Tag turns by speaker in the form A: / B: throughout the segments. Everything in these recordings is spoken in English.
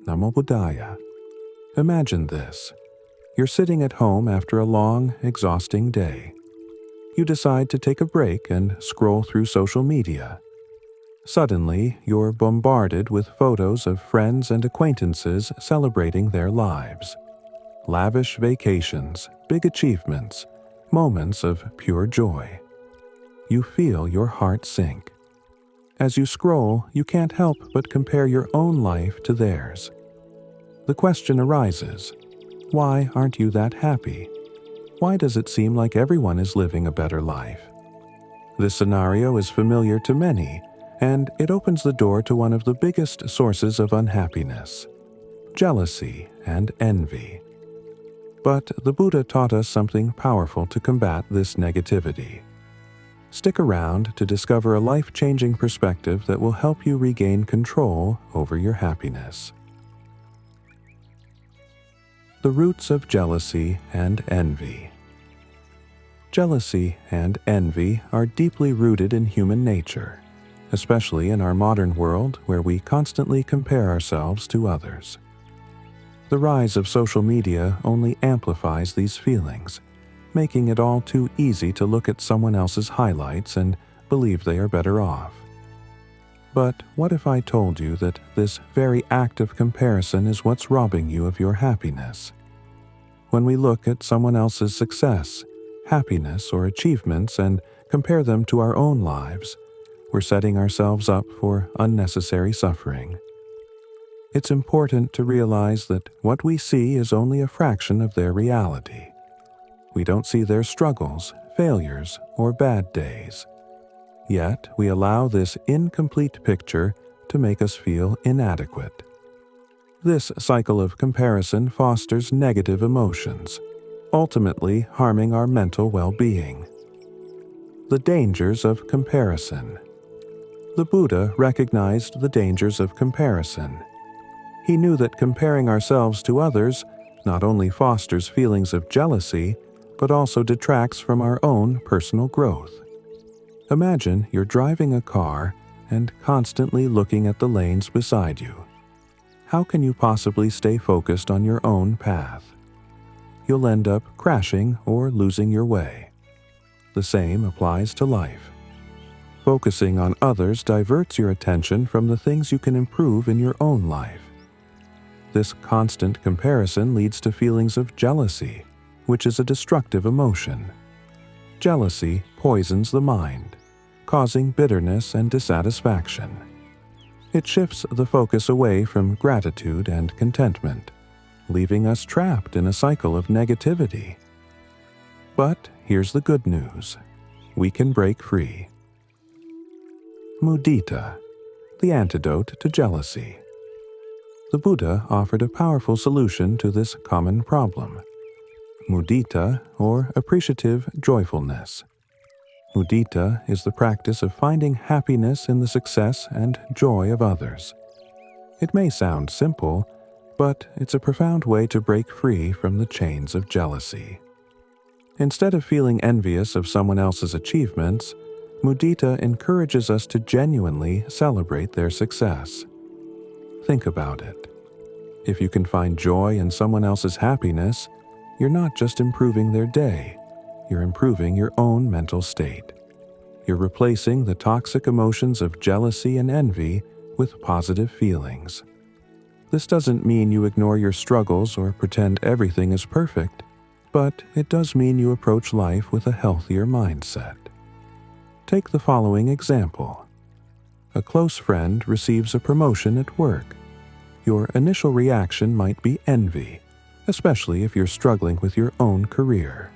A: Namo Buddhaya. Imagine this. You're sitting at home after a long, exhausting day. You decide to take a break and scroll through social media. Suddenly, you're bombarded with photos of friends and acquaintances celebrating their lives. Lavish vacations, big achievements, moments of pure joy. You feel your heart sink. As you scroll, you can't help but compare your own life to theirs. The question arises, why aren't you that happy? Why does it seem like everyone is living a better life? This scenario is familiar to many, and it opens the door to one of the biggest sources of unhappiness: jealousy and envy. But the Buddha taught us something powerful to combat this negativity. Stick around to discover a life-changing perspective that will help you regain control over your happiness. The roots of jealousy and envy. Jealousy and envy are deeply rooted in human nature, especially in our modern world where we constantly compare ourselves to others. The rise of social media only amplifies these feelings, making it all too easy to look at someone else's highlights and believe they are better off. But what if I told you that this very act of comparison is what's robbing you of your happiness? When we look at someone else's success, happiness, or achievements and compare them to our own lives, we're setting ourselves up for unnecessary suffering. It's important to realize that what we see is only a fraction of their reality. We don't see their struggles, failures, or bad days. Yet, we allow this incomplete picture to make us feel inadequate. This cycle of comparison fosters negative emotions, ultimately harming our mental well-being. The dangers of comparison. The Buddha recognized the dangers of comparison. He knew that comparing ourselves to others not only fosters feelings of jealousy, but also detracts from our own personal growth. Imagine you're driving a car and constantly looking at the lanes beside you. How can you possibly stay focused on your own path? You'll end up crashing or losing your way. The same applies to life. Focusing on others diverts your attention from the things you can improve in your own life. This constant comparison leads to feelings of jealousy, which is a destructive emotion. Jealousy poisons the mind, causing bitterness and dissatisfaction. It shifts the focus away from gratitude and contentment, leaving us trapped in a cycle of negativity. But here's the good news. We can break free. Mudita, the antidote to jealousy. The Buddha offered a powerful solution to this common problem. Mudita, or appreciative joyfulness. Mudita is the practice of finding happiness in the success and joy of others. It may sound simple, but it's a profound way to break free from the chains of jealousy. Instead of feeling envious of someone else's achievements, mudita encourages us to genuinely celebrate their success. Think about it. If you can find joy in someone else's happiness, you're not just improving their day, you're improving your own mental state. You're replacing the toxic emotions of jealousy and envy with positive feelings. This doesn't mean you ignore your struggles or pretend everything is perfect, but it does mean you approach life with a healthier mindset. Take the following example. A close friend receives a promotion at work. Your initial reaction might be envy, especially if you're struggling with your own career.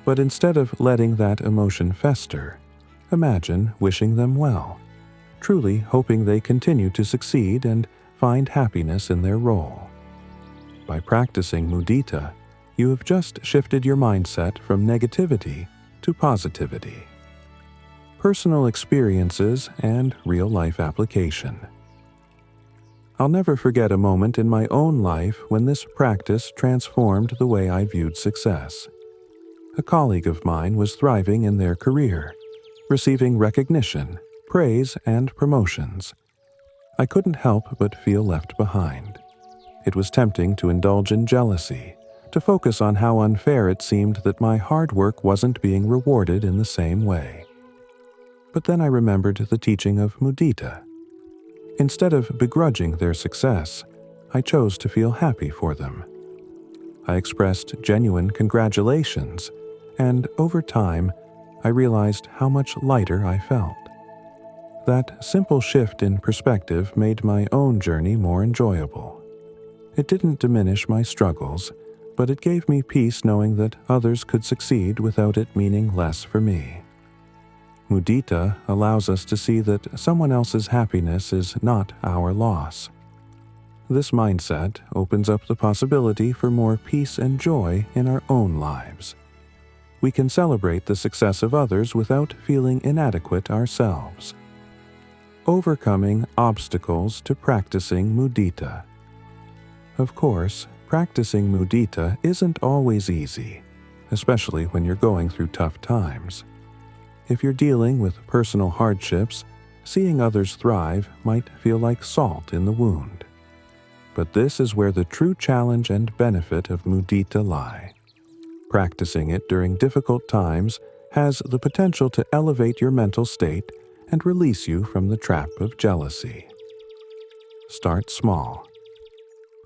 A: But instead of letting that emotion fester, imagine wishing them well, truly hoping they continue to succeed and find happiness in their role. By practicing mudita, you have just shifted your mindset from negativity to positivity. Personal experiences and real-life application. I'll never forget a moment in my own life when this practice transformed the way I viewed success. A colleague of mine was thriving in their career, receiving recognition, praise, and promotions. I couldn't help but feel left behind. It was tempting to indulge in jealousy, to focus on how unfair it seemed that my hard work wasn't being rewarded in the same way. But then I remembered the teaching of mudita. Instead of begrudging their success, I chose to feel happy for them. I expressed genuine congratulations, and over time, I realized how much lighter I felt. That simple shift in perspective made my own journey more enjoyable. It didn't diminish my struggles, but it gave me peace knowing that others could succeed without it meaning less for me. Mudita allows us to see that someone else's happiness is not our loss. This mindset opens up the possibility for more peace and joy in our own lives. We can celebrate the success of others without feeling inadequate ourselves. Overcoming obstacles to practicing mudita. Of course, practicing mudita isn't always easy, especially when you're going through tough times. If you're dealing with personal hardships, seeing others thrive might feel like salt in the wound. But this is where the true challenge and benefit of mudita lie. Practicing it during difficult times has the potential to elevate your mental state and release you from the trap of jealousy. Start small.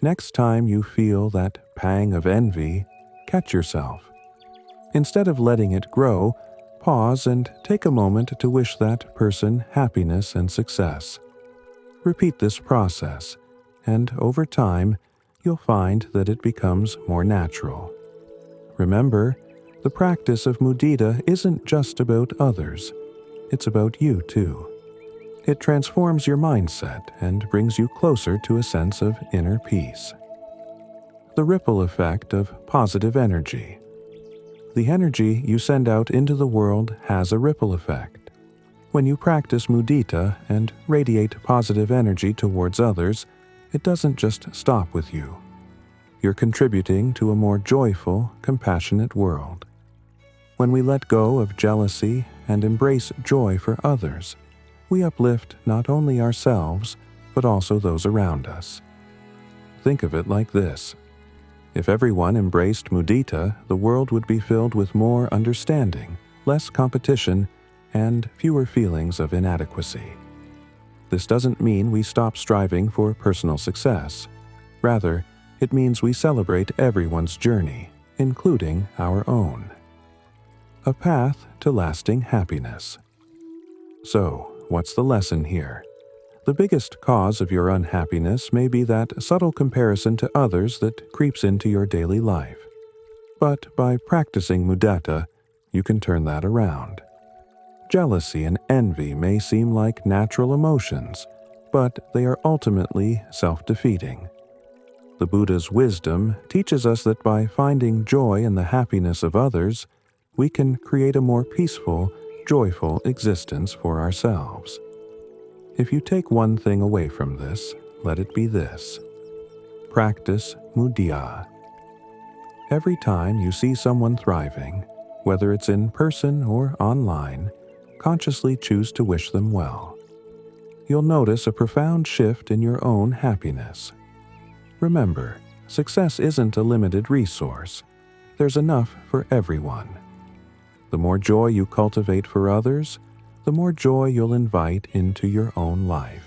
A: Next time you feel that pang of envy, catch yourself. Instead of letting it grow, pause and take a moment to wish that person happiness and success. Repeat this process, and over time, you'll find that it becomes more natural. Remember, the practice of mudita isn't just about others. It's about you too. It transforms your mindset and brings you closer to a sense of inner peace. The ripple effect of positive energy. The energy you send out into the world has a ripple effect. When you practice mudita and radiate positive energy towards others, it doesn't just stop with you. You're contributing to a more joyful, compassionate world. When we let go of jealousy and embrace joy for others, we uplift not only ourselves, but also those around us. Think of it like this. If everyone embraced mudita, the world would be filled with more understanding, less competition, and fewer feelings of inadequacy. This doesn't mean we stop striving for personal success. Rather, it means we celebrate everyone's journey, including our own. A path to lasting happiness. So, what's the lesson here? The biggest cause of your unhappiness may be that subtle comparison to others that creeps into your daily life. But by practicing mudita, you can turn that around. Jealousy and envy may seem like natural emotions, but they are ultimately self-defeating. The Buddha's wisdom teaches us that by finding joy in the happiness of others, we can create a more peaceful, joyful existence for ourselves. If you take one thing away from this, let it be this. Practice mudita. Every time you see someone thriving, whether it's in person or online, consciously choose to wish them well. You'll notice a profound shift in your own happiness. Remember, success isn't a limited resource. There's enough for everyone. The more joy you cultivate for others, the more joy you'll invite into your own life.